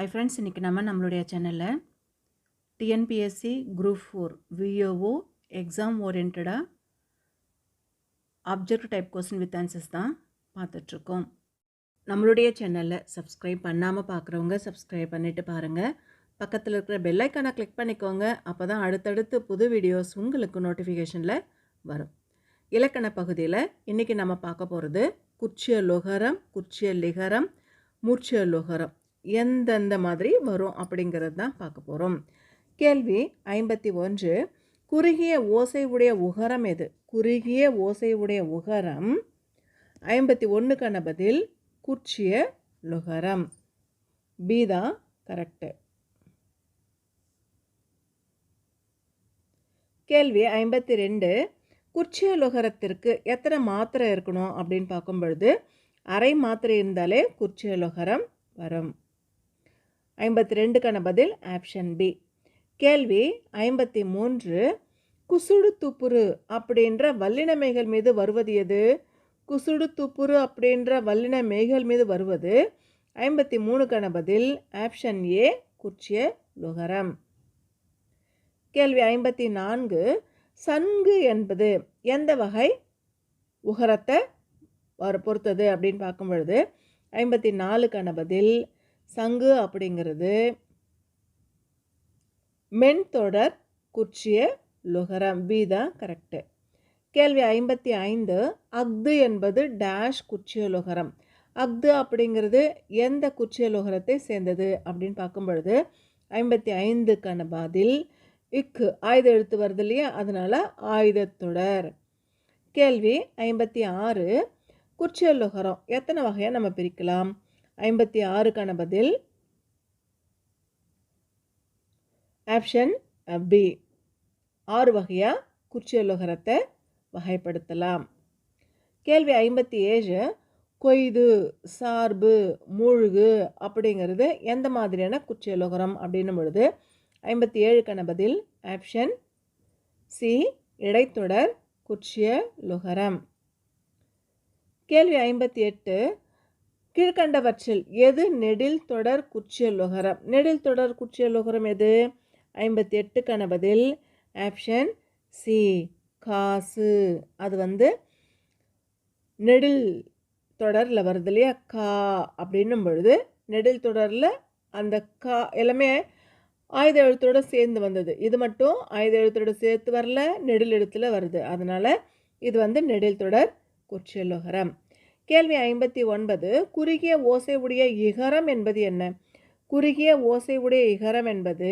Hi friends, இன்றைக்கி நம்மளுடைய சேனலில் டிஎன்பிஎஸ்சி குரூப் 4 விஓஓ எக்ஸாம் ஓரியன்டாக object type question with answers தான் பார்த்துட்ருக்கோம். நம்மளுடைய சேனலில் சப்ஸ்கிரைப் பண்ணாமல் பார்க்குறவங்க சப்ஸ்கிரைப் பண்ணிவிட்டு பாருங்கள். பக்கத்தில் இருக்கிற பெல் ஐக்கானை கிளிக் பண்ணிக்கோங்க. அப்போ தான் அடுத்தடுத்து புது வீடியோஸ் உங்களுக்கு நோட்டிஃபிகேஷனில் வரும். இலக்கண பகுதியில் இன்றைக்கி நம்ம பார்க்க போகிறது குற்றிய லுகரம், குற்றிய லிகரம், மூர்ச்சிய லுகரம் எந்தெந்த மாதிரி வரும் அப்படிங்கிறது தான் பார்க்க போகிறோம். கேள்வி 51. குறுகிய ஓசை உடைய உகரம் எது? குறுகிய ஓசை உடைய உகரம் 51க்கான பதில் குற்றிய லுகரம். பி தான் கரெக்டு. கேள்வி 52. குற்றிய லுகரத்திற்கு எத்தனை மாத்திரை இருக்கணும் அப்படின்னு பார்க்கும் பொழுது அரை மாத்திரை இருந்தாலே குற்றிய லுகரம் வரும். 52க்கான பதில் ஆப்ஷன் பி. கேள்வி 53. குசுடு துப்புரு அப்படின்ற வல்லினமைகள் மீது வருவது எது? குசுடு துப்புரு அப்படின்ற வல்லினமைகள் மீது வருவது 53க்கான பதில் ஆப்ஷன் ஏ குற்றிய லுகரம். கேள்வி 54. சங்கு என்பது எந்த வகை உகரத்தை பொறுத்தது அப்படின்னு பார்க்கும் பொழுது 54க்கான பதில் சங்கு அப்படிங்கிறது மென்தொடர் குற்றிய லுகரம். பி தான் கரெக்டு. கேள்வி 55. அஃது என்பது டேஷ் குற்றிய லுகரம். அஃது அப்படிங்கிறது எந்த குற்றிய லுகரத்தை சேர்ந்தது அப்படின்னு பார்க்கும் பொழுது 55க்கான பதில் இக்கு. ஆயுத எழுத்து வருது இல்லையா, அதனால் ஆயுதத்தொடர். கேள்வி 56. குற்றிய லுகரம் எத்தனை வகையாக நம்ம பிரிக்கலாம்? 56க்கான பதில் ஆப்ஷன் பி. 6 வகையாக குற்றிய லுகரத்தை வகைப்படுத்தலாம். கேள்வி 57. கொய்து, சார்பு, மூழ்கு அப்படிங்கிறது எந்த மாதிரியான குற்றிய லுகரம் அப்படின்னும் பொழுது 57க்கான பதில் ஆப்ஷன் சி இடைத்தொடர் குற்றிய லுகரம். கேள்வி 58. கீழ்கண்டவற்றில் எது நெடில் தொடர் குற்றிய லுகரம்? நெடில் தொடர் குற்றிய லுகரம் எது? 58க்கான பதில் ஆப்ஷன் சி காசு. அது நெடில் தொடரில் வருது இல்லையா, கா அப்படின்னும் பொழுது நெடில் தொடரில் அந்த கா எல்லாமே ஆயுத எழுத்தோடு சேர்ந்து வந்தது. இது மட்டும் ஆயுத எழுத்தோடு சேர்த்து வரல, நெடில் எழுத்தில் வருது. அதனால் இது நெடில் தொடர் குற்றிய லுகரம். கேள்வி 59. குறுகிய ஓசை உடைய இகரம் என்பது என்ன? குறுகிய ஓசை உடைய இகரம் என்பது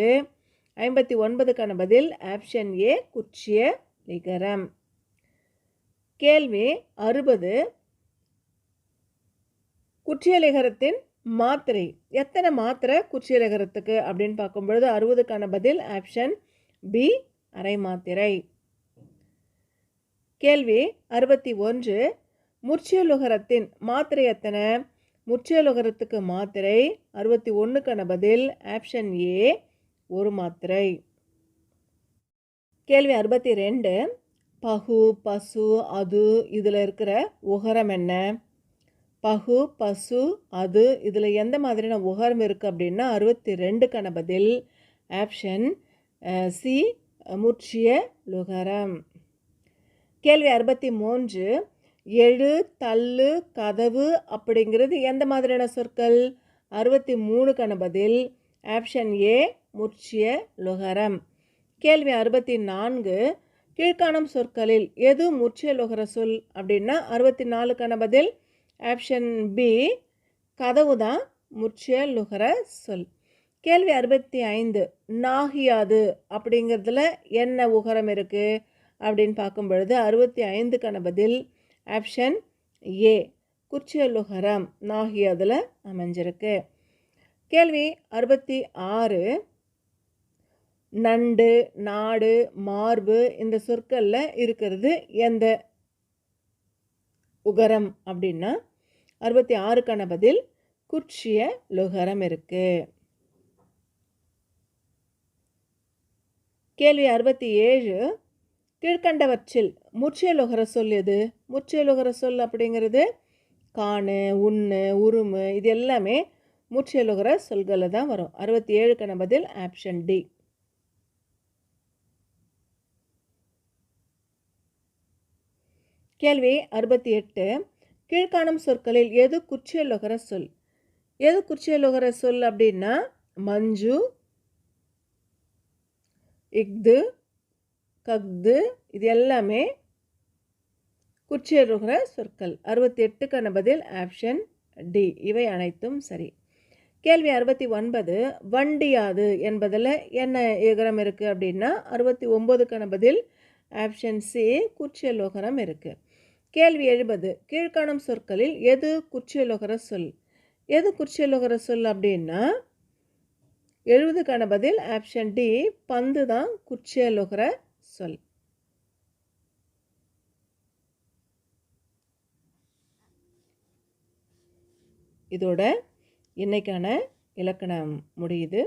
59க்கான பதில் ஆப்ஷன் ஏ குற்றிய லிகரம். கேள்வி 60. குற்றிய லிகரத்தின் மாத்திரை எத்தனை மாத்திரை குற்றிய லிகரத்துக்கு அப்படின்னு பார்க்கும்பொழுது 60க்கான பதில் ஆப்ஷன் பி அரை மாத்திரை. கேள்வி 61. மூர்ச்சிய லுகரத்தின் மாத்திரை எத்தனை? மூர்ச்சிய லுகரத்துக்கு மாத்திரை 61க்கான பதில் ஆப்ஷன் ஏ ஒரு மாத்திரை. கேள்வி 62. பகு, பசு, அது இதில் இருக்கிற உகரம் என்ன? பகு, பசு, அது இதில் எந்த மாதிரியான உகரம் இருக்குது அப்படின்னா 62க்கான பதில் ஆப்ஷன் சி மூர்ச்சிய லுகரம். கேள்வி 63. எழு, தள்ளு, கதவு அப்படிங்கிறது எந்த மாதிரியான சொற்கள்? 63க்கான பதில் ஆப்ஷன் ஏ மூர்ச்சிய லுகரம். கேள்வி 64. கீழ்காணும் சொற்களில் எது மூர்ச்சிய லுகர சொல் அப்படின்னா 64க்கான பதில் ஆப்ஷன் பி கதவு தான் மூர்ச்சிய லுகர சொல். கேள்வி 65. நாகியாது அப்படிங்கிறதுல என்ன உகரம் இருக்குது அப்படின்னு பார்க்கும் பொழுது 65க்கான பதில் ஆப்ஷன் ஏ குற்றிய லுகரம் நாகியாதில் அமைஞ்சிருக்கு. கேள்வி 66. நண்டு, நாடு, மார்பு இந்த சொற்களில் இருக்கிறது எந்த உகரம் அப்படின்னா 66க்கான பதில் குற்றிய லுகரம் இருக்கு. கேள்வி 67. கீழ்கண்டவற்றில் மூர்ச்சிய லுகர சொல் எது? மூர்ச்சிய லுகர சொல் அப்படிங்கிறது காணு, உண்ணு, உருமு இது எல்லாமே முற்றியலுகிற சொல்களில் தான் வரும். 67க்கான பதில் ஆப்ஷன் டி. கேள்வி 68. கீழ்காணும் சொற்களில் எது குற்றியலுகிற சொல்? எது குற்றியலுகிற சொல் அப்படின்னா மஞ்சு, இஃது, கஃது இது எல்லாமே குற்றியலுகிற சொற்கள். 68க்கான பதில் ஆப்ஷன் டி. இவை அனைத்தும் சரி. கேள்வி 69. வண்டியாது என்பதில் என்ன ஏகரம் இருக்குது அப்படின்னா 69க்கான பதில் ஆப்ஷன் சி குற்றியலுகரம் இருக்குது. கேள்வி 70. கீழ்காணும் சொற்களில் எது குற்றியலுகிற சொல்? எது குற்றியலுகிற சொல் அப்படின்னா 70க்கான பதில் ஆப்ஷன் டி பந்து தான் குற்றியலுகிற சொல். இதோட இன்னைக்கான இலக்கணம் முடியுது.